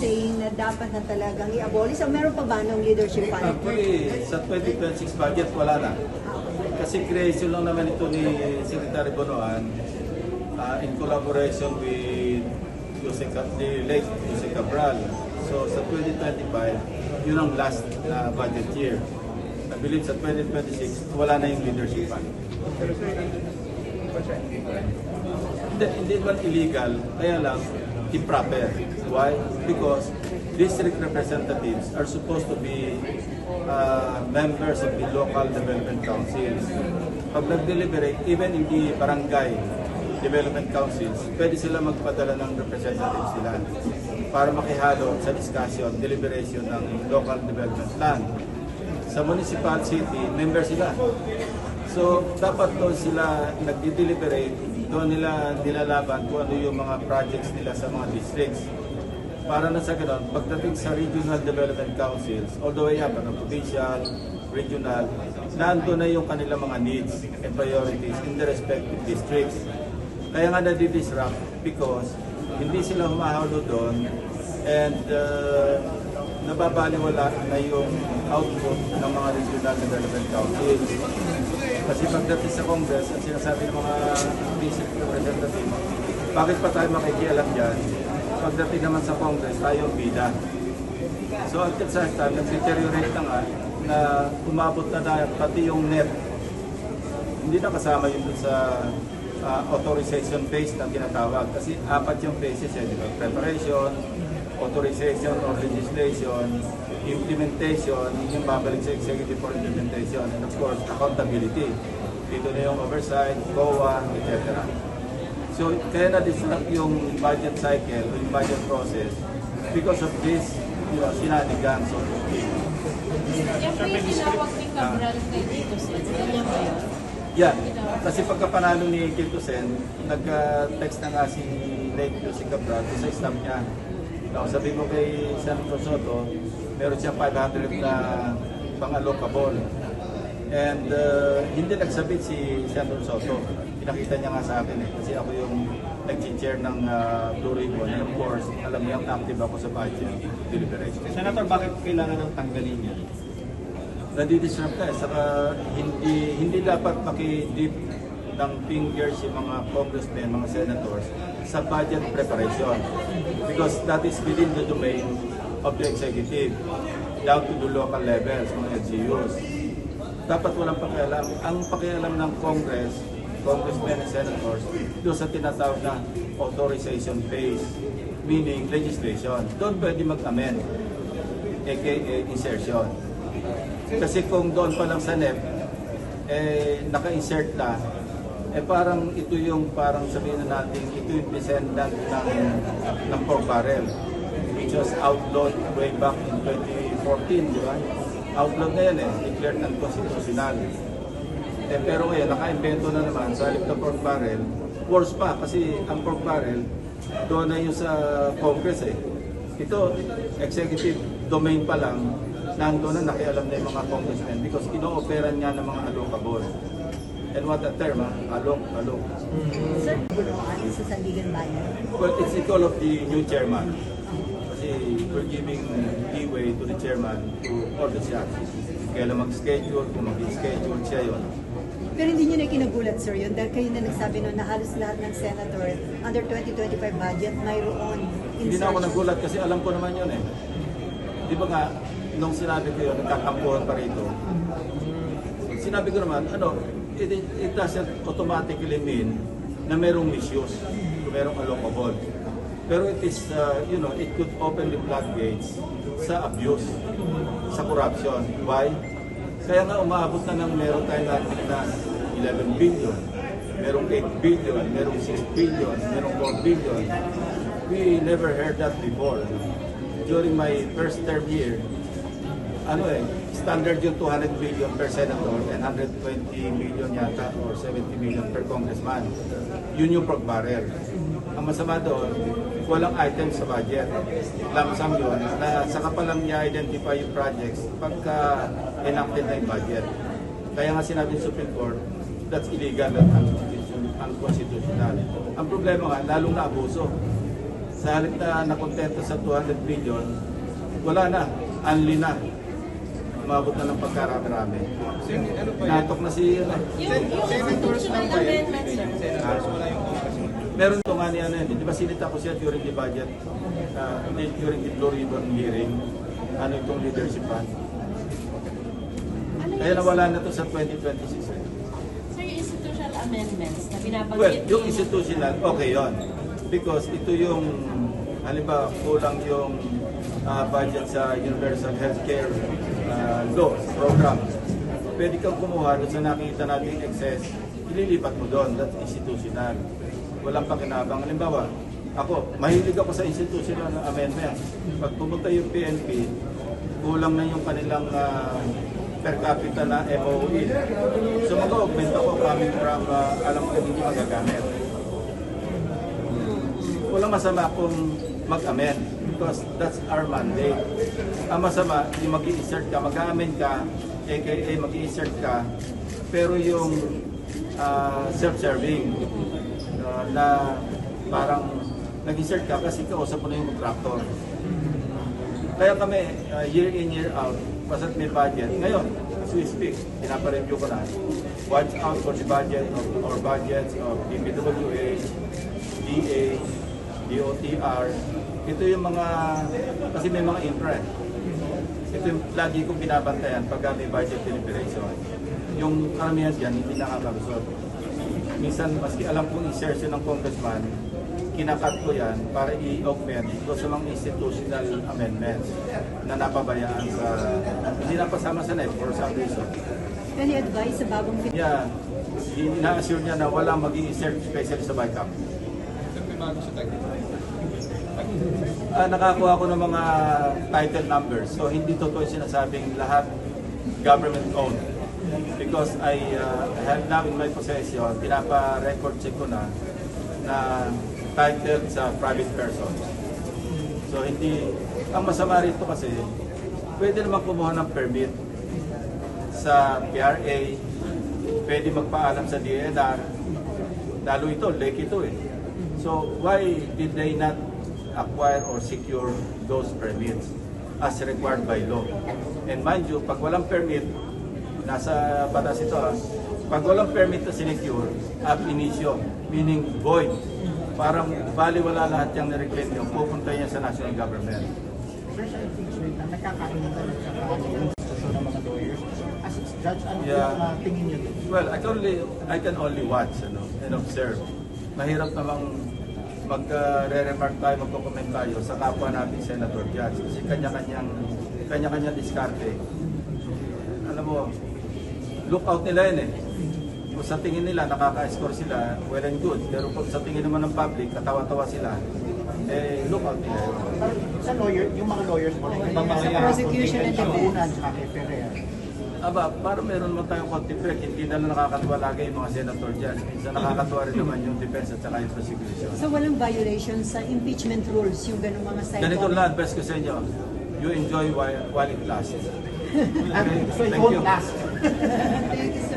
saying na dapat na talagang i-abolish. So, meron pa ba ng leadership fund? Actually, sa 2026 budget, wala na. Kasi creation lang naman ito ni Secretary Bonoan in collaboration with the late Jose Cabral. So sa 2025, yun ang last budget year. I believe sa 2026, wala na yung leadership fund. Hindi man illegal, kaya lang improper. Why? Because district representatives are supposed to be members of the local development councils. Pag nag-deliberate, even in the barangay development councils, pwede sila magpadala ng representatives sila para makihalo sa discussion, deliberation ng local development plan. Sa municipal city, member sila. So, dapat doon sila nagdi-deliberate, doon nila nilalaban kung ano yung mga projects nila sa mga districts. Para na sa ganun, pagdating sa regional development councils, all the way up, provincial, regional, nandun na yung kanilang mga needs and priorities in the respective districts. Kaya nga nadi-disrupt because hindi sila humahalo doon and nababaliwala na yung output ng mga regional development councils. Kasi pagdating sa Congress, ang sinasabi ng mga district representative, bakit pa tayo makikialam dyan? Pagdating naman sa Congress, tayo ang bida. So at that time, nag-deteriorate na nga na umabot na pati yung net. Hindi na kasama yun sa authorization phase na tinatawag. Kasi apat yung phases, preparation, authorization or legislation, implementation, yung babalik sa executive for implementation, and of course, accountability. Dito na yung oversight, COA, etc. So, kaya na-disrupt yung budget cycle, yung budget process, because of this, sinanigang, so to speak. Yung po yung tinawag ni Cabral kay Tito Sen, ganyan ba yun? Yeah, kasi pagkapanalo ni Tito Sen, nag-text na nga si late si Cabral sa staff niya. Sabi ko kay Senator Soto, meron siyang 500 na pang-allocable. And hindi nagsabit si Senator Soto. Pinakita niya nga sa akin kasi ako yung nag-chair ng Blue Ribbon. And of course, alam niya, active ako sa budget deliberation. Senator, bakit kailangan ng tanggalin niya? Nadi-disrupt ka. Saka hindi dapat makidip ng fingers yung mga congressmen, mga senators sa budget preparation. Because that is within the domain of the executive, down to the local levels, mga LGUs. Dapat walang pakialam. Ang pakialam ng Congress, congressmen and senators, doon sa tinatawag na authorization phase, meaning legislation. Doon pwede mag-amend, aka insertion. Kasi kung doon pa lang sa NEP, naka-insert na, parang ito yung parang sabihin na natin, ito yung descendant ng pork barrel, which was outlawed way back in 2014, di ba? Outlawed na yan declared unconstitutional. Pero ngayon, naka-invento na naman sa halip na pork barrel, worse pa, kasi ang pork barrel, doon na yung sa Congress Ito, executive domain pa lang, nandoon na nakialam na yung mga congressmen because ino-operan nga ng mga allocable. And what a term, alok. Sir, Bonoan sa Sandigan Bayan. Well, it's the call of the new chairman. Kasi we're giving leeway to the chairman to order siya. Kailan mag-schedule, kung mag-schedule siya yun. Pero hindi nyo na kinagulat, sir, yun dahil kayo na nagsabi nun na halos lahat ng senator under 2025 budget mayroon insertion. Hindi na ako nagulat kasi alam ko naman yun Di ba nga, nung sinabi ko yun, nagkakampuhan pa rito. Sinabi ko naman, it doesn't automatically mean na merong misuse, merong allocable. Pero it is, it could open the floodgates sa abuse, sa corruption. Why? Kaya nga umaabot na ng meron tayo natin na 11 billion, merong 8 billion, merong 6 billion, merong 4 billion. We never heard that before. During my first term here, standard yung 200 billion per senator and 120 million yata or 70 million per congressman. Yun yung pork barrel. Ang masama doon, walang items sa budget. Lamsam yun, na saka pa lang i-identify yung projects pagka enacted na yung budget. Kaya nga sinabi ng Supreme Court, that's illegal at unconstitutional. Ang problema nga, lalong na abuso. Sa halip na nakontento sa 200 billion, wala na, unli na. Umabot na ng pagkarami-rami. Ano pa yan? Natok na si Yung constitutional amendment, sir. Senators, wala yung congressman. meron ito nga niya na yun. Di ba sinita ko siya during the budget, during the Blue Ribbon hearing, ano itong leadership fund. Ano Kaya nawala na to sa 2026. Sir, yung institutional amendments na binabanggit Well, yung ni- institutional, okay yon. Because ito yung, halimbawa, kulang yung budget sa Universal Healthcare Law Program. Pwede kang kumuha doon sa nakita nating excess, ililipat mo doon. That's institutional. Walang pakinabang. Halimbawa, ako, mahilig ako sa institutional amendment. Pag pumunta yung PNP, kulang na yung kanilang per capita na MOE. So mag-augment ako coming from alam ko hindi magagamit. Walang masama kung mag-amend because that's our mandate. Ang masama, yung mag-i-insert ka, mag-amend ka, aka mag-i-insert ka, pero yung self-serving na parang nag-insert ka kasi kausap mo na yung contractor. Kaya kami, year in, year out, basta't may budget. Ngayon, as we speak, pinapareview ko na. Watch out for the budget of our budgets of DPWH, DA, DOTR. Ito yung mga, kasi may mga infra. Ito yung lagi kong binabantayan pag may budget deliberation. Yung karamihan dyan, hindi nakakalusot. Minsan, maski alam kong insertion ng congressman, kinakat ko yan para i-augment ito sa mga institutional amendments na napabayaan sa, hindi napasama sa NEP for some reason. Any advice sa bagong Yeah, ina-assure niya na walang mag-i-insert especially sa backup. Nakakuha ko ng mga title numbers, so hindi totoo yung sinasabing lahat government-owned. Because I have now in my possession, pinapa-record check ko na titled sa private person. So hindi, ang masama rito kasi, pwede naman kumuha ng permit sa PRA, pwede magpaalam sa DNR, lalo ito, lake ito eh. So why did they not acquire or secure those permits as required by law? And mind you, pag walang permit, nasa batas ito pag walang permit na sinecure, ab initio, meaning void. Parang baliwala lahat yung nireclaim nyo, pupunta yan sa national government. Sir, sa impeachment, nagkakainan ka sa ng mga lawyers. As a judge, ano Yeah. yung tingin niyo? Well, I can only watch and observe. Mahirap namang mag-re-remark tayo, magko-comment tayo sa kapwa natin senator judge kasi kanya-kanya diskarte. Alam mo, lookout nila yun eh. Kung sa tingin nila nakaka-score sila, well and good. Pero kung sa tingin naman ng public, katawa-tawa sila, lookout nila yun. Sa lawyer, yung mga lawyers mo, Sa prosecution and defense. Para meron naman tayong konti-prek, hindi na lang nakakatuwa lagi yung mga senator dyan. Minsan nakakatuwa rin naman yung defense at saka yung prosecution. So walang violation sa impeachment rules, yung ganung mga side Ganito na advice ko sa inyo, you enjoy while it lasts. So it Thank won't you. last. Thank you, sir.